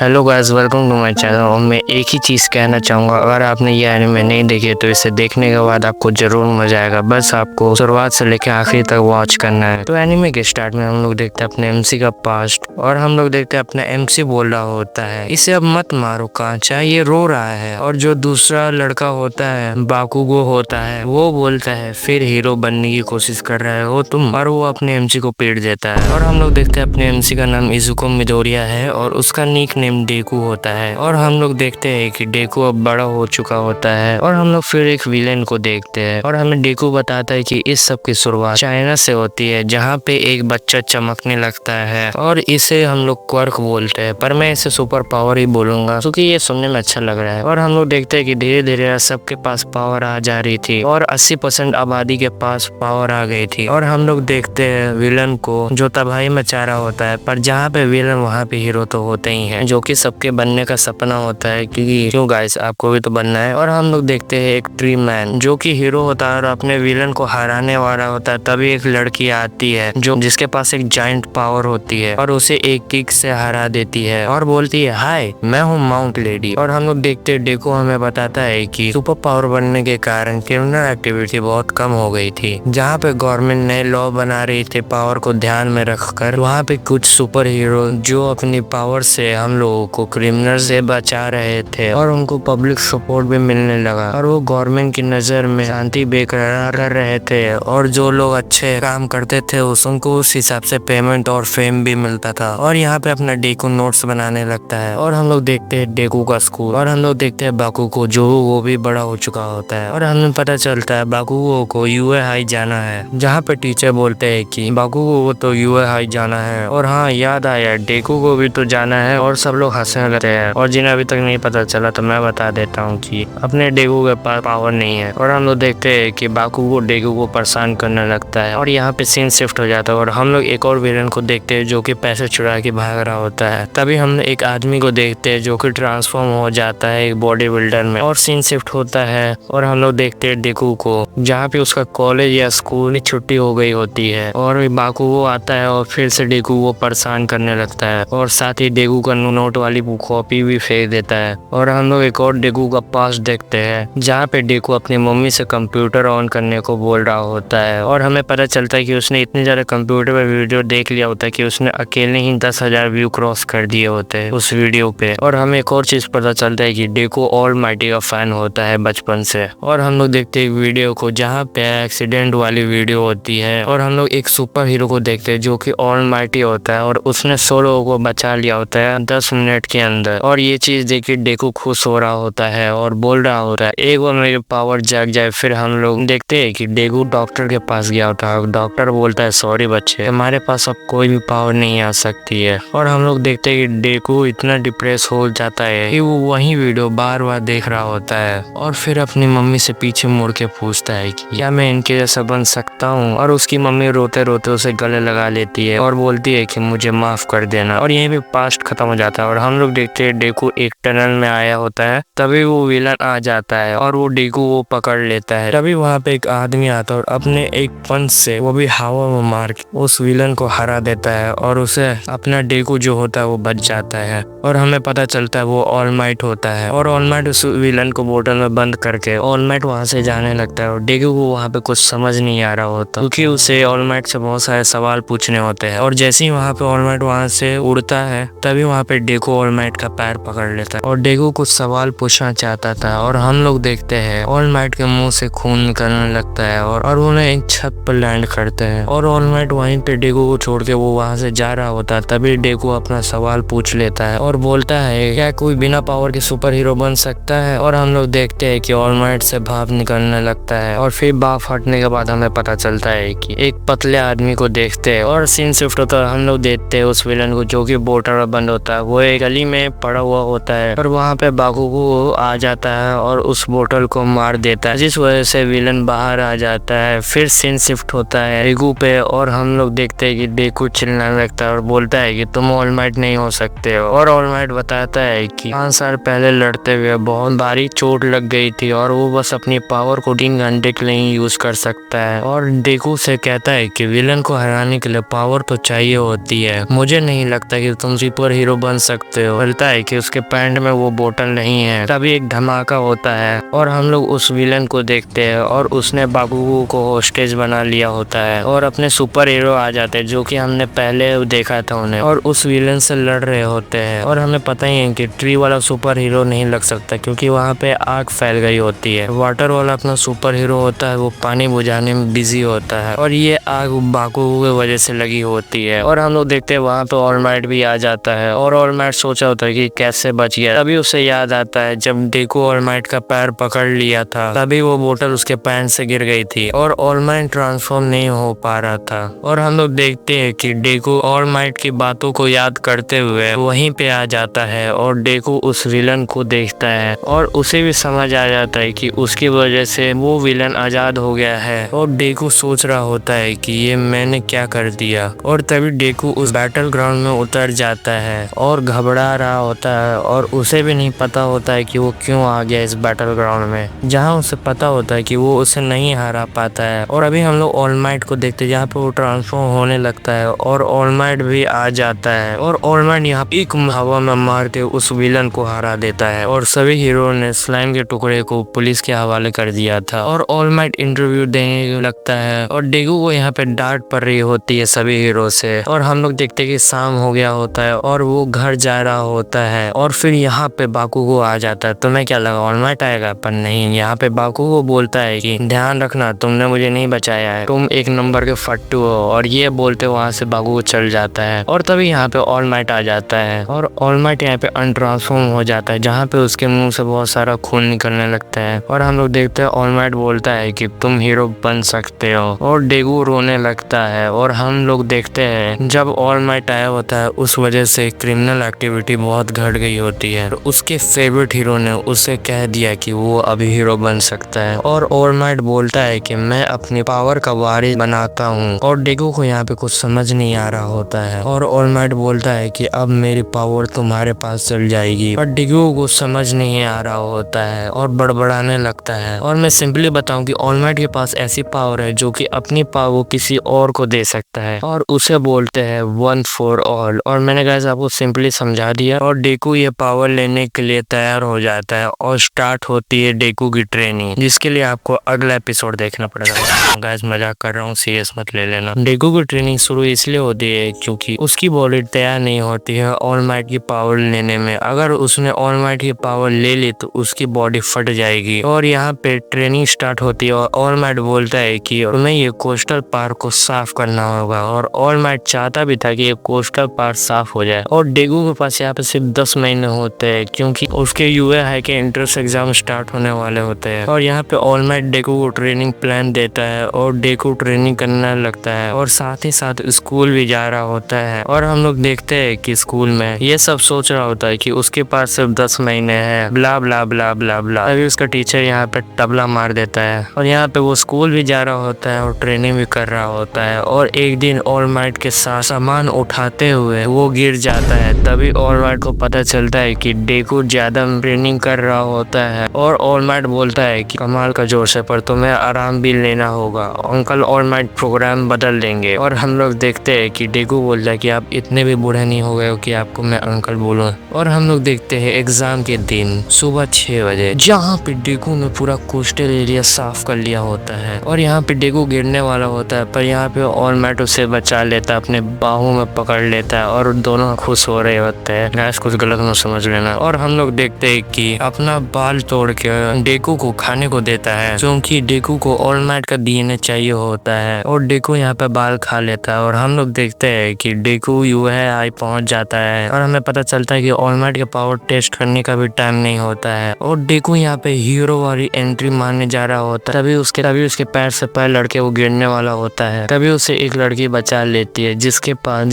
Hello guys, welcome to my channel. और मैं एक ही चीज़ कहना चाहूँगा, अगर आपने ये एनिमे नहीं देखी तो इसे देखने के बाद आपको ज़रूर मज़ा आएगा। बस आपको शुरुआत से लेकर आखिरी तक वॉच करना है। तो एनिमे के स्टार्ट में हम लोग देखते हैं अपने एमसी का पास्ट, और हम लोग देखते हैं अपना एमसी बोल रहा होता है, इसे अब मत मारो कांचा, ये रो रहा है। और जो दूसरा लड़का होता है, बाकुगो होता है, वो बोलता है फिर हीरो बनने की कोशिश कर रहे हो तुम, और वो अपने एमसी को पीट देता है। और हम लोग देखते हैं अपने एमसी का नाम इजुको मिडोरिया है और उसका निक नेम डेकू होता है। और हम लोग देखते हैं कि डेकू अब बड़ा हो चुका होता है। और हम लोग फिर एक विलेन को देखते हैं और हमें डेकू बताता है कि इस सब की शुरुआत चाइना से होती है, जहाँ पे एक बच्चा चमकने लगता है और इसे हम लोग क्वर्क बोलते हैं, पर मैं इसे सुपर पावर ही बोलूंगा क्योंकि ये सुनने में अच्छा लग रहा है। और हम लोग देखते हैं कि धीरे धीरे सबके पास पावर आ जा रही थी और 80% आबादी के पास पावर आ गई थी। और हम लोग देखते हैं विलन को जो तबाही मचा रहा होता है, पर जहाँ पे विलन वहाँ पे हीरो तो होते ही हैं, जो कि सबके बनने का सपना होता है। क्यों गाइस, आपको भी तो बनना है। और हम लोग देखते हैं एक ट्री मैन जो कि हीरो होता है और अपने विलन को हराने वाला होता है। तभी एक लड़की आती है जो जिसके पास एक जाइंट पावर होती है और उसे एक किक से हरा देती है और बोलती है हाय, मैं हूँ माउंट लेडी। और हम लोग देखते हैं डेको हमें बताता है कि सुपर पावर बनने के कारण क्रिमिनल एक्टिविटी बहुत कम हो गई थी। जहाँ पे गवर्नमेंट नए लॉ बना रही थी पावर को ध्यान में रखकर, वहाँ पे कुछ सुपर हीरो जो अपनी पावर से हम लोगों को क्रिमिनल से बचा रहे थे और उनको पब्लिक सपोर्ट भी मिलने लगा और वो गवर्नमेंट की नजर में शांति बेकरार कर रहे थे। और जो लोग अच्छे काम करते थे उनको उस हिसाब से पेमेंट और फेम भी मिलता था। और यहाँ पे अपना डेकू नोट्स बनाने लगता है। और हम लोग देखते हैं डेकू का स्कूल, और हम लोग देखते हैं बाकुगो जो वो भी बड़ा हो चुका होता है। और हमें पता चलता है बाकुगो को यूए हाई जाना है, जहाँ पे टीचर बोलते हैं कि बाकुगो को तो यूए हाई जाना है। और हाँ, याद आया, डेकू को भी तो जाना है। और सब लोग हंसने लगते हैं। और जिन्हें अभी तक नहीं पता चला तो मैं बता देता हूँ कि अपने डेकू के पास पावर नहीं है। और हम लोग देखते हैं कि बाकुगो डेकू को परेशान करने लगता है। और यहाँ पे सीन शिफ्ट हो जाता है और हम लोग एक और विलेन को देखते हैं जो कि पैसे चुरा के भाग रहा होता है। तभी हम एक आदमी को देखते हैं जो कि ट्रांसफॉर्म हो जाता है एक बॉडी बिल्डर में, और सीन शिफ्ट होता है। और हम लोग देखते हैं डेकू को जहाँ पे उसका कॉलेज या स्कूल की छुट्टी हो गई होती है। और बाकुगो आता है और फिर से डेकू को परेशान करने लगता है और साथ ही डेकू का नोट वाली कॉपी भी फेंक देता है। और हम लोग एक और डेकू का पास देखते हैं जहाँ पे डेकू अपनी मम्मी से कंप्यूटर ऑन करने को बोल रहा होता है। और हमें पता चलता है कि उसने इतने ज़्यादा कंप्यूटर पे वीडियो देख लिया होता है कि उसने अकेले ही 10,000 व्यू क्रॉस कर दिए होते हैं उस वीडियो पे। और हमें एक और चीज़ पता चलता है कि डेकू ऑल माइटी का फैन होता है बचपन से। और हम लोग देखते हैं वीडियो को जहाँ पे एक्सीडेंट वाली वीडियो होती है। और हम लोग एक सुपर हीरो को देखते हैं जो कि ऑल माइटी होता है और उसने 100 लोगों को बचा लिया होता है 10 मिनट के अंदर। और ये चीज देख के डेकू खुश हो रहा होता है और बोल रहा होता है एक बार मेरी पावर जाग जाए। फिर हम लोग देखते हैं कि डेकू डॉक्टर के पास गया होता है। डॉक्टर बोलता है सॉरी बच्चे, हमारे पास अब कोई भी पावर नहीं आ सकती है। और हम लोग देखते हैं कि डेकू इतना डिप्रेस हो जाता है कि वो वही वीडियो बार बार देख रहा होता है। और फिर अपनी मम्मी से पीछे मुड़ के पूछता है कि क्या मैं इनके जैसा बन सकता हूँ। और उसकी मम्मी रोते रोते उसे गले लगा लेती है और बोलती है कि मुझे माफ कर देना। और यहीं पे पास्ट खत्म हो जाता है और हम लोग देखते हैं डेकू एक टनल में आया होता है। तभी वो विलन आ जाता है और वो डेकू को पकड़ लेता है। तभी वहाँ पे एक आदमी आता है और अपने एक पंच से, वो भी हवा में मार के, उस विलन को हरा देता है और उसे अपना डेकू जो होता है वो बच जाता है। और हमें पता चलता है वो ऑल माइट होता है। और ऑल माइट उस विलन को बोतल में बंद करके ऑल माइट वहाँ से जाने लगता है। और डेकू को वहाँ पे कुछ समझ नहीं आ रहा होता क्योंकि उसे ऑल माइट से बहुत सारे सवाल पूछने होते हैं। और जैसे ही वहाँ पे ऑल माइट वहाँ से उड़ता है तभी वहाँ पे डेकू ऑल माइट का पैर पकड़ लेता है और डेकू कुछ सवाल पूछना चाहता था। और हम लोग देखते हैं ऑल माइट के मुंह से खून निकलने लगता है और उन्हें एक छत पर लैंड करते हैं। और ऑल माइट वहीं पे डेकू को छोड़ के वो वहाँ से जा रहा होता है। तभी डेकू अपना सवाल पूछ लेता है और बोलता है क्या कोई बिना पावर के सुपर हीरो बन सकता है। और हम लोग देखते हैं कि ऑल माइट से भाप निकलने लगता है और फिर भाप फटने के बाद हमें पता चलता है कि एक पतले आदमी को देखते हैं। और सीन शिफ्ट होता है, हम लोग देखते हैं उस विलन को जो कि बोतल में बंद होता है। वो एक गली में पड़ा हुआ होता है और वहाँ पे बाकुगो आ जाता है और उस बोतल को मार देता है, जिस वजह से विलन बाहर आ जाता है। फिर सीन शिफ्ट होता है डेकू पे और हम लोग देखते हैं कि डेकू चिल्लाने लगता है और बोलता है कि तुम ऑल माइट नहीं हो सकते हो। और ऑल माइट बताता है कि 5 साल पहले लड़ते हुए बहुत भारी चोट लग गई थी और वो बस अपनी पावर को 3 घंटे के लिए ही यूज कर सकता है। और डेकू से कहता है कि विलन को हराने के लिए पावर तो चाहिए होती है, मुझे नहीं लगता कि तुम सुपर हीरो बन सकते हो। बोलता है कि उसके पैंट में वो बोतल नहीं है। तभी एक धमाका होता है और हम लोग उस विलन को देखते हैं और उसने बाकुगो को होस्टेज बना लिया होता है और अपने सुपर हीरो आ जाते हैं जो कि हमने पहले देखा था उन्हें, और उस विलन से लड़ रहे होते हैं। और हमें पता ही है कि ट्री वाला सुपर हीरो नहीं लग सकता क्योंकि वहाँ पे आग फैल गई होती है। वाटर वाला अपना सुपर हीरो होता है, वो पानी बुझाने में बिजी होता है और ये आग बाकुगो की वजह से लगी होती है। और हम लोग देखते हैं वहाँ पे ऑल माइट भी आ जाता है और ऑल माइट सोचा होता है कि कैसे बच गया। तभी उसे याद आता है जब डेकू ऑल माइट का पैर पकड़ लिया था तभी वो बोतल उसके पैंट से गिर गई थी और ऑल माइट ट्रांसफॉर्म नहीं हो पा रहा था। और हम लोग देखते हैं कि डेकू ऑल माइट की बातों को याद करते हुए वहीं पे आ जाता है और डेकू उस विलन को देखता है और उसे भी समझ आ जाता है कि उसकी वजह से वो विलन आजाद हो गया है। और डेकू सोच रहा होता है कि ये मैंने क्या कर दिया। और तभी डेकू उस बैटल ग्राउंड में उतर जाता है और घबरा रहा होता है और उसे भी नहीं पता होता है कि वो क्यों आ गया इस बैटल ग्राउंड में, जहाँ उसे पता होता है कि वो उसे नहीं हरा पाता है। और अभी हम लोग ऑल माइट को देखते हैं जहाँ पे वो ट्रांसफॉर्म होने लगता है और ऑल माइट भी आ जाता है और ऑल माइट यहाँ एक हवा में मारते उस विलन को हरा देता है और सभी हीरो ने स्लाइम के टुकड़े को पुलिस के हवाले कर दिया था। और ऑल माइट इंटरव्यू देने लगता है और डेगू को यहाँ पे डांट पड़ रही होती है सभी हीरो से। और हम लोग देखते हैं कि शाम हो गया होता है और वो घर जा रहा होता है और फिर यहाँ पे बाकुगो आ जाता है। तुम्हें क्या लगा ऑल माइट आएगा, पर नहीं, यहाँ पे बाकुगो बोलता है कि ध्यान रखना तुमने मुझे नहीं बचाया है, तुम एक नंबर के फट्टू हो। और ये बोलते वहाँ से बाकुगो चल जाता है और तभी यहाँ पे ऑल माइट आ जाता है और ऑल माइट यहाँ पे अनट्रांसफॉर्म हो जाता है जहाँ पे उसके मुंह से बहुत सारा खून निकलने लगता है। और हम लोग देखते हैं ऑल माइट बोलता है कि तुम हीरो बन सकते हो और डेगू रोने लगता है। और हम लोग देखते हैं जब ऑल माइट आया होता है उस वजह से क्रिमिनल एक्टिविटी बहुत घट गई होती है। उसके फेवरेट हीरो ने उसे कह दिया कि वो अभी हीरो बन सकता है और ऑल माइट बोलता है कि मैं अपनी पावर का वारिस बनाता हूँ। और डेगू को यहाँ पे कुछ समझ नहीं आ रहा होता है और ऑल माइट बोलता है कि अब मेरी पावर तुम्हारे पास चल जाएगी, पर डेगू को समझ नहीं आ रहा होता है और बड़बड़ाने लगता है। और मैं सिंपली बताऊं कि ऑल माइट के पास ऐसी पावर है जो कि अपनी पावर किसी और को दे सकता है और उसे बोलते हैं वन फॉर ऑल। और मैंने गाइस आपको सिंपली समझा दिया और डेकू ये पावर लेने के लिए तैयार हो जाता है और स्टार्ट होती है डेकू की ट्रेनिंग, जिसके लिए आपको अगला एपिसोड देखना पड़ेगा। गाइस मजाक कर रहा हूँ, सीरियस मत ले लेना। डेकू की ट्रेनिंग शुरू इसलिए होती है क्योंकि उसकी बॉडी तैयार नहीं होती है ऑल माइट की पावर लेने में। अगर उसने ऑल माइट की पावर ले ली तो उसकी बॉडी फट जाएगी। और यहाँ पे ट्रेनिंग स्टार्ट होती है और ऑल माइट बोलता है कि तुम्हें ये कोस्टल पार्क को साफ करना होगा। और ऑल माइट चाहता भी था कि ये कोस्टल पार्क साफ हो जाए। और डेगू के पास यहाँ पे सिर्फ 10 महीने होते हैं क्योंकि उसके यूए हाई के एंट्रेंस एग्जाम स्टार्ट होने वाले होते हैं। और यहाँ पे ऑल माइट डेगू को ट्रेनिंग प्लान देता है और डेगू ट्रेनिंग करने लगता है और साथ ही साथ स्कूल भी जा रहा होता है। और हम लोग देखते हैं कि स्कूल में ये सब सोच रहा होता है कि उसके पास सिर्फ 10 महीने हैं, ब्ला ब्ला ब्ला ब्ला ब्ला। अभी उसका टीचर यहाँ पे तबला मार देता है और यहाँ पे वो स्कूल भी जा रहा होता है और ट्रेनिंग भी कर रहा होता है। और एक दिन ऑल माइट के साथ सामान उठाते हुए वो गिर जाता है। तभी ऑल माइट को पता चलता है कि डेकू ज्यादा ट्रेनिंग कर रहा होता है और ऑल माइट बोलता है कि कमाल का जोश है पर तुम्हें आराम भी लेना होगा, अंकल ऑल माइट प्रोग्राम बदल देंगे। और हम लोग देखते हैं कि डेकू बोलता है कि आप इतने भी बूढ़े नहीं हो गए हो कि आपको मैं अंकल बोलूं। और हम लोग देखते हैं एग्जाम के दिन सुबह 6 बजे जहाँ पे डेकू ने पूरा कोस्टल एरिया साफ कर लिया होता है और यहाँ पे डेकू गिरने वाला होता है पर यहाँ पे ऑल माइट उसे बचा लेता है, अपने बाहों में पकड़ लेता है और दोनों खुश हो रहे होते हैं। गैस कुछ गलत न समझ लेना। और हम लोग देखते हैं कि अपना बाल तोड़ के डेकू को खाने को देता है क्योंकि डेकू को ऑल माइट का डीएनए चाहिए होता है और डेकू यहाँ पे बाल खा लेता है। और हम लोग देखते हैं कि डेकू यूएआई पहुंच जाता है और हमें पता चलता है कि ऑल माइट के पावर टेस्ट करने का भी टाइम नहीं होता है और डेकू यहाँ पे हीरो वाली एंट्री मारने जा रहा होता है। तभी उसके पैर से पैर लड़के वो गिरने वाला होता है। तभी उसे एक लड़की बचा लेती है जिसके पास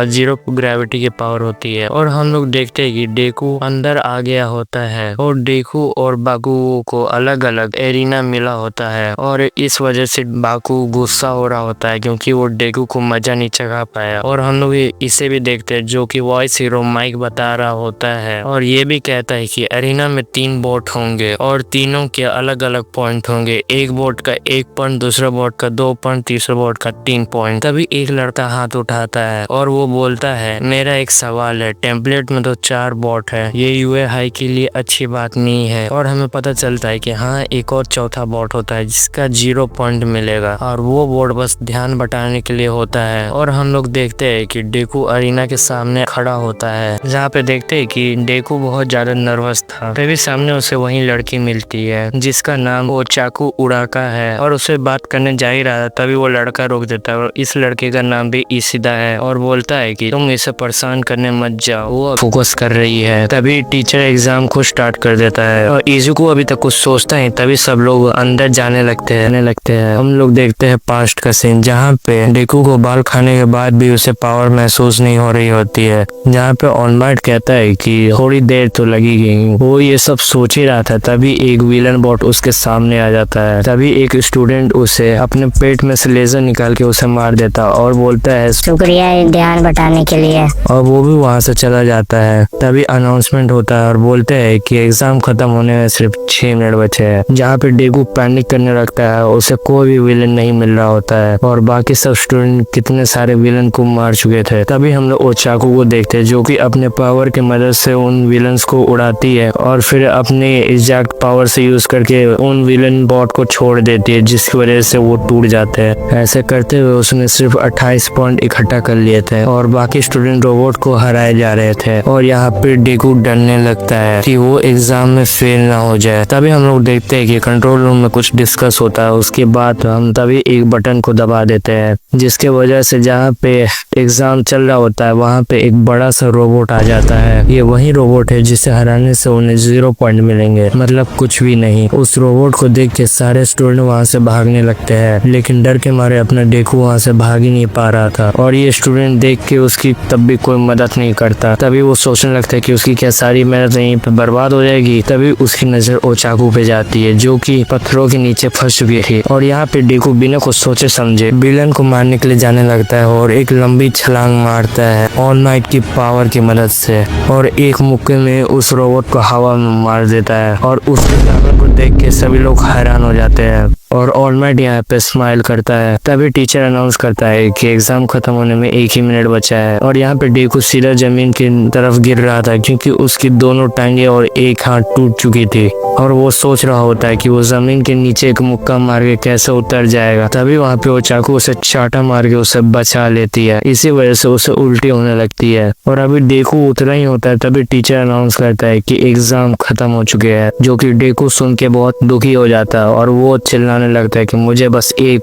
0 ग्रेविटी की पावर होती है। और हम लोग देखते हैं कि डेकू अंदर आ गया होता है और डेकू और बाकुगो को अलग अलग एरिना मिला होता है और इस वजह से बाकू गुस्सा हो रहा होता है क्योंकि वो डेकू को मजा नहीं चखा पाया। और हम लोग इसे भी देखते हैं जो कि वॉइस हीरो माइक बता रहा होता है और ये भी कहता है कि एरिना में 3 बोट होंगे और तीनों के अलग अलग पॉइंट होंगे, एक बोट का 1 पॉइंट, दूसरा बोट का 2 पॉइंट, तीसरा बोट का 3 पॉइंट। तभी एक लड़का हाथ उठाता है और वो बोलता है मेरा एक सवाल सवाल है, टेम्पलेट में तो 4 बॉट है, ये यूए हाई के लिए अच्छी बात नहीं है। और हमें पता चलता है कि हाँ एक और चौथा बॉट होता है जिसका 0 पॉइंट मिलेगा और वो बोर्ड बस ध्यान बटाने के लिए होता है। और हम लोग देखते हैं कि डेकू अरीना के सामने खड़ा होता है, जहाँ पे देखते हैं कि डेकू बहुत ज्यादा नर्वस था। तभी सामने उसे वही लड़की मिलती है जिसका नाम ओचाकू उराका है और उसे बात करने जा ही रहा था, तभी वो लड़का रोक देता है और इस लड़के का नाम भी इशिदा है और बोलता है कि तुम इसे परेशान करने मत जाओ, वो फोकस कर रही है। तभी टीचर एग्जाम को स्टार्ट कर देता है और इजुको अभी तक कुछ सोचता है, तभी सब लोग अंदर जाने लगते हैं। हम लोग देखते हैं पास्ट का सीन, जहाँ पे डेकू को बाल खाने के बाद भी उसे पावर महसूस नहीं हो रही होती है, जहाँ पे ऑलमाइट कहता है कि थोड़ी देर तो लगेगी। वो ये सब सोच ही रहा था, तभी एक विलन बॉट उसके सामने आ जाता है। तभी एक स्टूडेंट उसे अपने पेट में से लेजर निकाल के उसे मार देता और बोलता है शुक्रिया ध्यान बटाने के लिए, और वो भी वहाँ से चला जाता है। तभी अनाउंसमेंट होता है और बोलते हैं कि एग्जाम खत्म होने में सिर्फ 6 मिनट बचे हैं, जहाँ पे डेकू पैनिक करने लगता है। उसे कोई भी विलन नहीं मिल रहा होता है और बाकी सब स्टूडेंट कितने सारे विलन को मार चुके थे। तभी हम लोग ओचाकू को देखते हैं जो कि अपने पावर की मदद से उन विलन्स को उड़ाती है और फिर अपने एग्जैक्ट पावर से यूज करके उन विलन बॉट को छोड़ देती है, जिसकी वजह से वो टूट जाते हैं। ऐसे करते हुए उसने सिर्फ 28 पॉइंट इकट्ठा कर लिए थे और बाकी स्टूडेंट रोबोट को हराए जा रहे थे। और यहाँ पे डेकू डरने लगता है कि वो एग्जाम में फेल ना हो जाए। तभी हम लोग देखते हैं कि कंट्रोल रूम में कुछ डिस्कस होता है। उसके बाद हम तभी एक बटन को दबा देते हैं, जिसके वजह से जहाँ पे एग्जाम चल रहा होता है वहाँ पे एक बड़ा सा रोबोट आ जाता है। ये वही रोबोट है जिसे हराने से उन्हें 0 पॉइंट मिलेंगे, मतलब कुछ भी नहीं। उस रोबोट को देख के सारे स्टूडेंट वहाँ से भागने लगते हैं, लेकिन डर के मारे अपना डेकू वहाँ से भाग ही नहीं पा रहा था और ये स्टूडेंट देख के उसकी तब भी कोई मदद नहीं करता। तभी वो सोचने लगता है कि उसकी क्या सारी मेहनत यहीं पे बर्बाद हो जाएगी। तभी उसकी नजर ओचाकू पे जाती है जो कि पत्थरों के नीचे फंस चुकी थी और यहाँ पे डेकू बिना कुछ सोचे समझे विलन को मारने के लिए जाने लगता है और एक लंबी छलांग मारता है ऑल नाइट की पावर की मदद से और एक मुक्के में उस रोबोट को हवा में मार देता है और उसके पावर को देख के सभी लोग हैरान हो जाते हैं और ऑलमाइट यहाँ पे स्माइल करता है। तभी टीचर अनाउंस करता है कि एग्जाम खत्म होने में 1 ही मिनट बचा है और यहाँ पे डेकू सीधा जमीन की तरफ गिर रहा था क्योंकि उसकी दोनों टांगे और एक हाथ टूट चुकी थी और वो सोच रहा होता है कि वो जमीन के नीचे एक मुक्का मार के कैसे उतर जाएगा। तभी वहाँ पे वो चाकू उसे चाटा मार के उसे बचा लेती है, इसी वजह से उसे उल्टी होने लगती है और अभी डेकू उतना ही होता है। तभी टीचर अनाउंस करता है कि एग्जाम खत्म हो चुके हैं, जो कि डेकू सुन के बहुत दुखी हो जाता है और वो चिल्लाने लगता है कि मुझे बस 1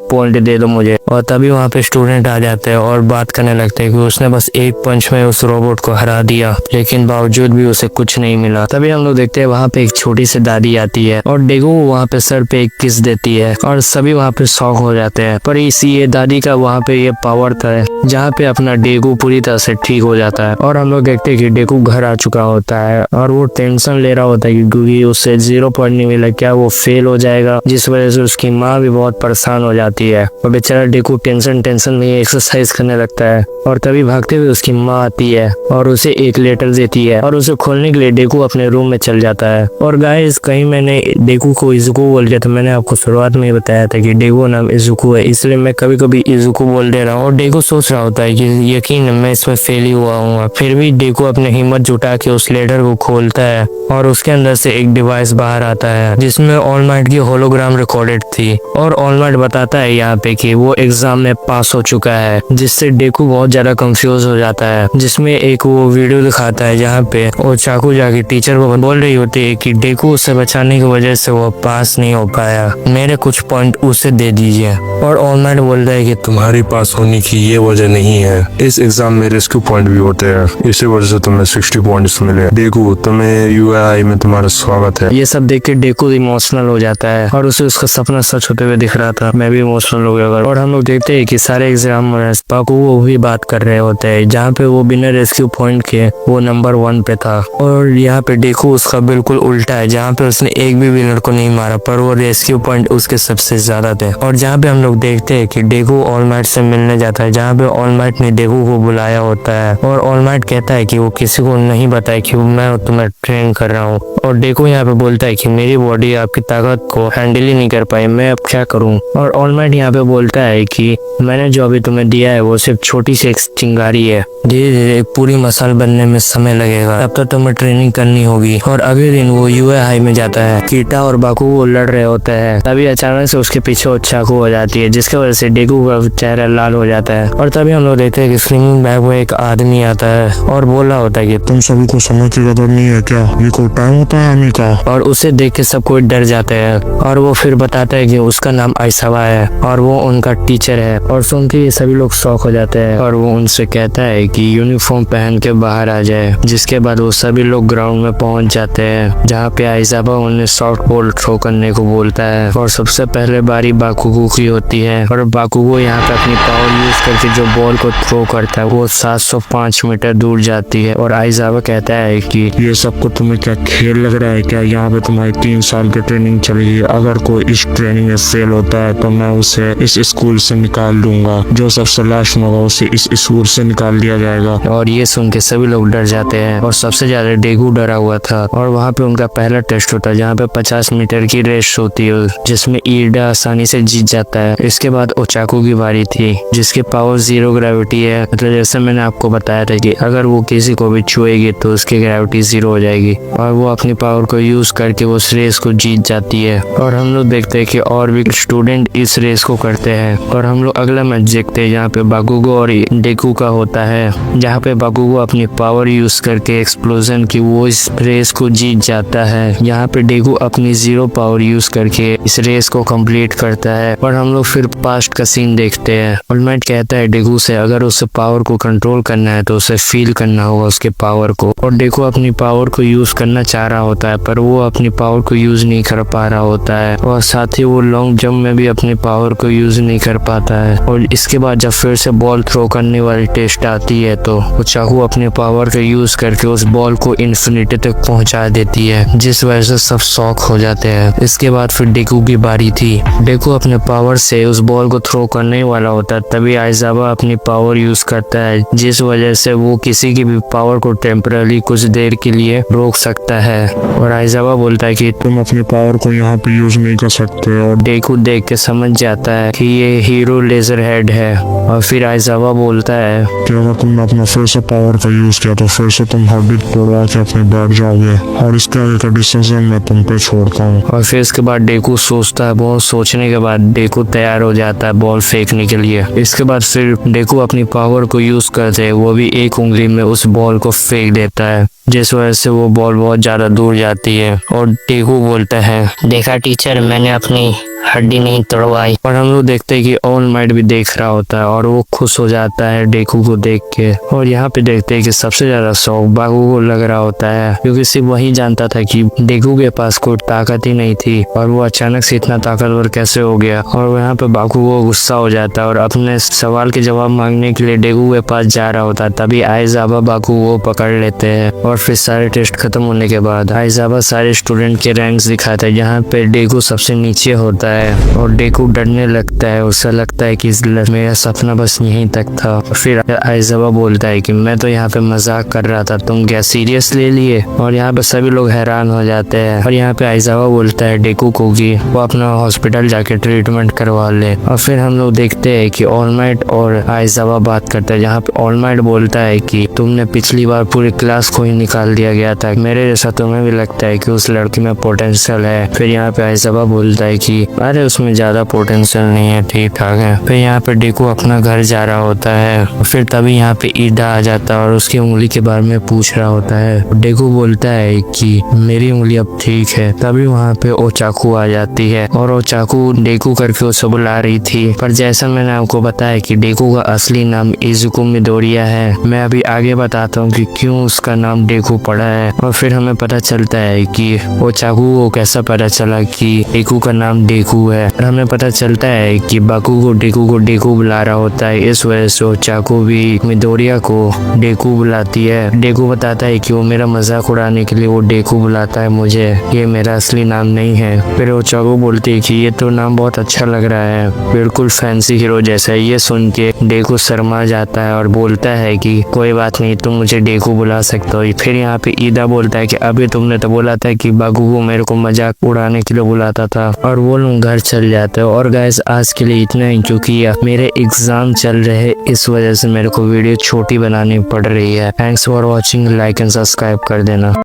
पॉइंट दे दो मुझे। और तभी वहाँ पे स्टूडेंट आ जाते हैं और बात करने लगते हैं कि उसने बस 1 पंच में उस रोबोट को हरा दिया, लेकिन बावजूद भी उसे कुछ नहीं मिला। तभी हम लोग देखते हैं वहाँ पे एक छोटी सी दादी आती है और डेकू वहाँ पे सर पे एक किस देती है और सभी वहाँ पे शॉक हो जाते हैं। पर इसी ये दादी का वहाँ पे ये पावर था जहाँ पे अपना डेकू पूरी तरह से ठीक हो जाता है और हम लोग देखते हैं कि डेकू घर आ चुका होता है और वो टेंशन ले रहा होता है क्योंकि उससे 0 पॉइंट नहीं मिला, क्या वो फेल हो जाएगा, जिस वजह से उसकी माँ भी बहुत परेशान हो जाती है और बेचारा डेकू टेंशन में एक्सरसाइज करने लगता है और तभी भागते हुए उसकी माँ आती है और उसे एक लेटर देती है और उसे खोलने के लिए डेकू अपने रूम में चल जाता है। और गाइस कहीं मैंने डेकू को इजुको बोल दिया था, मैंने आपको शुरुआत में ही बताया था कि डेकू नाम इजुको है, इसलिए मैं कभी कभी इजुको बोल दे रहा हूँ। और डेकू सोच रहा होता है कि यकीन मैं इसमें फेल ही हुआ हूँ, फिर भी डेकू अपनी हिम्मत जुटा के उस लेटर को खोलता है और उसके अंदर से एक डिवाइस बाहर आता है जिसमें ऑलमाइट की होलोग्राम रिकॉर्डेड थी और ऑलमाइट बताता है यहाँ पे कि वो एग्जाम में पास हो चुका है, जिससे डेकू बहुत ज्यादा कंफ्यूज हो जाता है। जिसमें एक वो वीडियो दिखाता है जहाँ पे वो चाकू जाके टीचर को बोल रही होती है कि डेकू उसे बचाने की वजह से वो पास नहीं हो पाया, मेरे कुछ पॉइंट उसे दे दीजिए। और ऑलमाइट बोल रहा है कि तुम्हारी पास होने की ये वजह नहीं है, इस एग्जाम में रेस्क्यू पॉइंट भी होते हैं, इसी वजह से तुम्हें 60 पॉइंट्स मिले। डेकू तुम्हें यूआई में तुम्हारा स्वागत है। ये सब देख के डेकू इमोशनल हो जाता है और उसे उसका सपना सच होते हुए दिख रहा था। मैं भी इमोशनल हो गया और हम लोग देखते हैं कि सारे एग्जामिनर्स पाकू वो भी बात कर रहे होते हैं, जहाँ पे वो बिना रेस्क्यू पॉइंट के वो नंबर 1 पे था और यहाँ पे डेकू उसका बिल्कुल उल्टा है, जहाँ पे उसने एक भी विनर को नहीं मारा पर वो रेस्क्यू पॉइंट उसके सबसे ज्यादा थे। और जहाँ पे हम लोग देखते हैं कि डेकू ऑलमाइट से मिलने जाता है, जहाँ पे ऑलमाइट ने डेकू को बुलाया होता है और ऑलमाइट कहता है कि वो किसी को नहीं बताए कि मैं तुम्हें ट्रेन कर रहा हूँ और डेकू यहाँ पे बोलता है कि मेरी बॉडी आपकी ताकत को हैंडल ही नहीं कर पाई, मैं अब क्या करूँ। और ऑल माइट यहाँ पे बोलता है कि मैंने जो अभी तुम्हें दिया है वो सिर्फ छोटी सी एक चिंगारी है, धीरे धीरे पूरी मसाल बनने में समय लगेगा, तब तक तुम्हें ट्रेनिंग करनी होगी। और अगले दिन वो यूए हाई में जाता है। कीटा और बाकुगो लड़ रहे होते हैं, तभी अचानक से उसके पीछे चाकू हो जाती है, जिसकी वजह से डेकू का चेहरा लाल हो जाता है। और तभी हम लोग देखते हैं कि स्लिंगिंग बैग में एक आदमी आता है और बोल रहा होता है कि तुम सभी को समय की कदर नहीं है क्या? ये कोई टाइम होता है आने का? और उसे देख के सब कोई डर जाते हैं। और वो फिर बताता है कि उसका नाम आइसावा है और वो उनका टीचर है। और सुन के ये सभी लोग शॉक हो जाते हैं और वो उनसे कहता है कि यूनिफॉर्म पहन के बाहर आ जाए। जिसके बाद वो सभी लोग ग्राउंड में पहुंच जाते हैं, जहाँ पे आइसावा उन्हें सॉफ्ट बॉल थ्रो करने को बोलता है। और सबसे पहले बारी बाकुगो की होती है और बाकुगो यहाँ पे अपनी पावर यूज करके जो बॉल को थ्रो करता है वो 705 मीटर दूर जाती है। और आइसावा कहता है कि ये सबको तुम्हें क्या खेल लग रहा है क्या? यहाँ पे तुम्हारी 3 साल की ट्रेनिंग चलेगी। अगर कोई इस ट्रेनिंग में फेल होता है तो मैं उसे इस स्कूल से निकाल दूंगा। जो सबसे लास्ट में होगा उसे इस स्कूल से निकाल दिया जाएगा। और ये सुन के सभी लोग डर जाते हैं और सबसे ज्यादा डेगू डरा हुआ था। और वहाँ पे उनका पहला टेस्ट होता है, जहाँ पे 50 मीटर की रेस होती है, जिसमें ईडा आसानी से जीत जाता है। इसके बाद ओचाकू की बारी थी, जिसके पावर 0 ग्रेविटी है। मतलब जैसे मैंने आपको बताया था कि अगर वो किसी को भी छुएगी तो उसकी ग्रेविटी 0 हो जाएगी। और वो अपनी पावर को यूज करके उस रेस को जीत जाती है। और हम लोग देखते हैं कि और भी स्टूडेंट इस रेस को करते हैं। और हम लोग अगला मैच देखते हैं, जहाँ पे बाकुगो और डेकू का होता है, जहाँ पे बाकुगो अपनी पावर यूज करके एक्सप्लोजन की वो इस रेस को जीत जाता है। यहाँ पे डेकू अपनी 0 पावर यूज करके इस रेस को कंप्लीट करता है। और हम लोग फिर पास्ट का सीन देखते हैं। ऑल माइट कहता है डेकू से अगर उसे पावर को कंट्रोल करना है तो उसे फील करना होगा उसके पावर को। और डेकू अपनी पावर को यूज करना चाह रहा होता है, पर वो अपनी पावर को यूज नहीं कर पा रहा होता है। और साथ ही वो लॉन्ग जंप में भी अपनी पावर को यूज नहीं कर पाता है। और इसके बाद जब फिर से बॉल थ्रो करने वाली टेस्ट आती है तो वो चाकू अपने पावर का यूज करके उस बॉल को इन्फिनिटी तक पहुंचा देती है, जिस वजह से सब शॉक हो जाते हैं। इसके बाद फिर डेकू की बारी थी। डेकू अपने पावर से उस बॉल को थ्रो करने वाला होता है, तभी आइसावा अपनी पावर यूज करता है, जिस वजह से वो किसी की भी पावर को टेम्पररी कुछ देर के लिए रोक सकता है। और आइसावा बोलता है कि तुम अपनी पावर को यहाँ पे यूज नहीं कर सकते। और डेकू देख के समझ जाता है कि ये हीरो लेजर हेड है। और फिर आइसावा बोलता है कि अगर तुमने अपना फिर से पावर का यूज किया तो फिर से तुम हड्डी तोड़वा के अपने बैठ जाओगे। और इसके आगे का डिसीजन मैं तुम पे छोड़ता हूँ। और फिर इसके बाद डेकू सोचता है, बहुत सोचने के बाद डेकू तैयार हो जाता है बॉल फेंकने के लिए। इसके बाद फिर डेकू अपनी पावर को यूज करते वो भी एक उंगली में उस बॉल को फेंक देता है, जिस वजह से वो बॉल बहुत ज्यादा दूर जाती है। और डेकू बोलता है देखा टीचर, मैंने अपनी हड्डी नहीं तोड़वाई। और हम लोग देखते हैं कि ऑल माइट भी देख रहा होता है और वो खुश हो जाता है डेकू को देख के। और यहाँ पे देखते हैं कि सबसे ज्यादा शौक बाकू को लग रहा होता है, क्योंकि सिर्फ वही जानता था कि डेकू के पास कोई ताकत ही नहीं थी और वो अचानक से इतना ताकतवर कैसे हो गया। और यहाँ पे बाकू को गुस्सा हो जाता है और अपने सवाल के जवाब मांगने के लिए डेकू के पास जा रहा होता है। तभी आइसावा बाकू को पकड़ लेते हैं। और फिर सारे टेस्ट खत्म होने के बाद आइसावा सारे स्टूडेंट के रैंक्स दिखाते हैं, जहाँ पे डेकू सबसे नीचे होता है। और डेकू डरने लगता है, उसे लगता है कि मेरा सपना बस यहीं तक था। फिर आइसावा बोलता है कि मैं तो यहाँ पे मजाक कर रहा था, तुम क्या सीरियस ले लिए? और यहाँ पे सभी लोग हैरान हो जाते हैं। और यहाँ पे आइसावा बोलता है डेकू को कि वो अपना हॉस्पिटल जाके ट्रीटमेंट करवा ले। और फिर हम लोग देखते हैं कि ऑल माइट और आइसावा बात करते हैं, जहाँ पे ऑल माइट बोलता है कि तुमने पिछली बार पूरी क्लास को ही निकाल दिया गया था, मेरे जैसा तुम्हें भी लगता है कि उस लड़की में पोटेंशियल है। फिर यहाँ पे आइसावा बोलता है कि अरे उसमें ज्यादा पोटेंशियल नहीं है, ठीक ठाक है। फिर यहाँ पे डेकू अपना घर जा रहा होता है। फिर तभी यहाँ पे ईडा आ जाता है और उसकी उंगली के बारे में पूछ रहा होता है। डेकू बोलता है कि मेरी उंगली अब ठीक है। तभी वहाँ पे ओचाकू आ जाती है और ओचाकू डेकू करके उसे बुला रही थी। पर जैसा मैंने आपको बताया कि डेकू का असली नाम इजुको मिडोरिया है, मैं अभी आगे बताता हूँ कि क्यों उसका नाम डेकू पड़ा है। और फिर हमें पता चलता है कि ओचाकू को कैसा पता चला कि डेकू का नाम डेकू है। और हमें पता चलता है कि बाकू को डेकू बुला रहा होता है, इस वजह से ओचाकू भी मिडोरिया को डेकू बुलाती है। डेकू बताता है कि वो मेरा मजाक उड़ाने के लिए वो डेकू बुलाता है मुझे, ये मेरा असली नाम नहीं है। फिर ओचाकू बोलती है कि ये तो नाम बहुत अच्छा लग रहा है, बिल्कुल फैंसी हीरो जैसा है। ये सुन के डेकू शर्मा जाता है और बोलता है कि कोई बात नहीं, तुम मुझे डेकू बुला सकते हो। फिर यहाँ पे ईदा बोलता है कि अभी तुमने तो बोला था कि बागू को मेरे को मजाक उड़ाने के लिए बुलाता था, और वो लोग घर चल जाते हैं। और गाइस आज के लिए इतना ही, क्योंकि मेरे एग्जाम चल रहे हैं, इस वजह से मेरे को वीडियो छोटी बनानी पड़ रही है। Thanks for watching, like and subscribe कर देना।